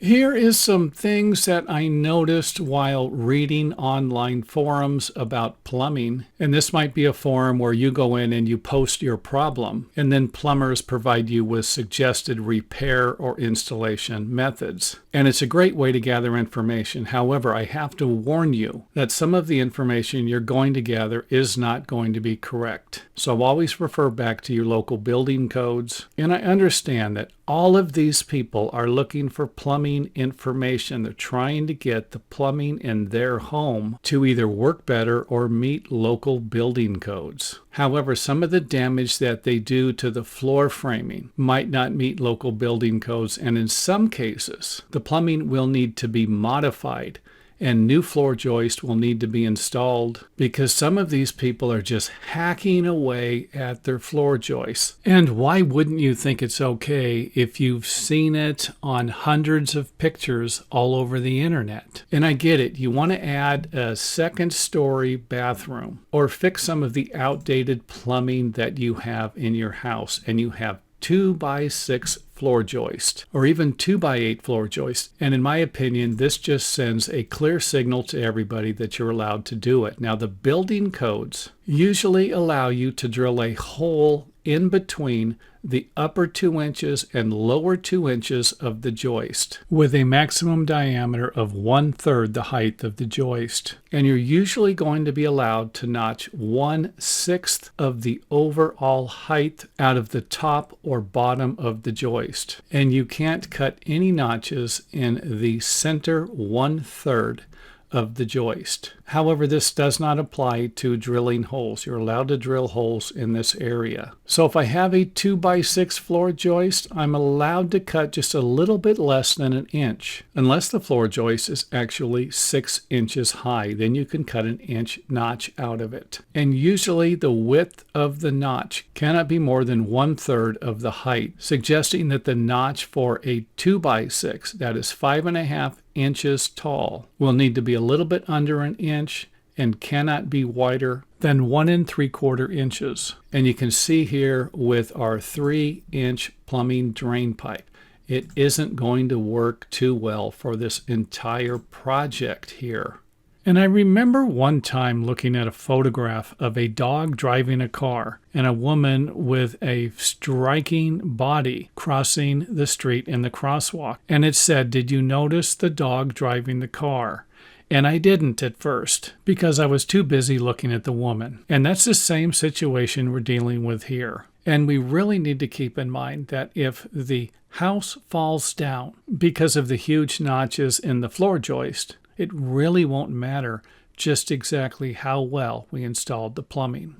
Here is some things that I noticed while reading online forums about plumbing. And this might be a forum where you go in and you post your problem, and then plumbers provide you with suggested repair or installation methods. And it's a great way to gather information. However, I have to warn you that some of the information you're going to gather is not going to be correct. So always refer back to your local building codes. And I understand that all of these people are looking for plumbing information. They're trying to get the plumbing in their home to either work better or meet local building codes. However, some of the damage that they do to the floor framing might not meet local building codes, and in some cases, the plumbing will need to be modified and new floor joist will need to be installed because some of these people are just hacking away at their floor joists. And why wouldn't you think it's okay if you've seen it on hundreds of pictures all over the internet? And I get it. You want to add a second story bathroom or fix some of the outdated plumbing that you have in your house, and you have 2x6 floor joist or even 2x8 floor joist. And in my opinion, this just sends a clear signal to everybody that you're allowed to do it. Now, the building codes usually allow you to drill a hole in between the upper 2 inches and lower 2 inches of the joist with a maximum diameter of 1/3 the height of the joist. And you're usually going to be allowed to notch 1/6 of the overall height out of the top or bottom of the joist. And you can't cut any notches in the center 1/3 of the joist. However, this does not apply to drilling holes. You're allowed to drill holes in this area. So if I have a 2x6 floor joist, I'm allowed to cut just a little bit less than an inch, unless the floor joist is actually 6 inches high. Then you can cut an inch notch out of it. And usually the width of the notch cannot be more than 1/3 of the height, suggesting that the notch for a 2x6 that is 5.5 inches tall will need to be a little bit under an inch and cannot be wider than 1 3/4 inches. And you can see here with our 3-inch plumbing drain pipe, it isn't going to work too well for this entire project here. And I remember one time looking at a photograph of a dog driving a car and a woman with a striking body crossing the street in the crosswalk. And it said, "Did you notice the dog driving the car?" And I didn't at first because I was too busy looking at the woman. And that's the same situation we're dealing with here. And we really need to keep in mind that if the house falls down because of the huge notches in the floor joist, it really won't matter just exactly how well we installed the plumbing.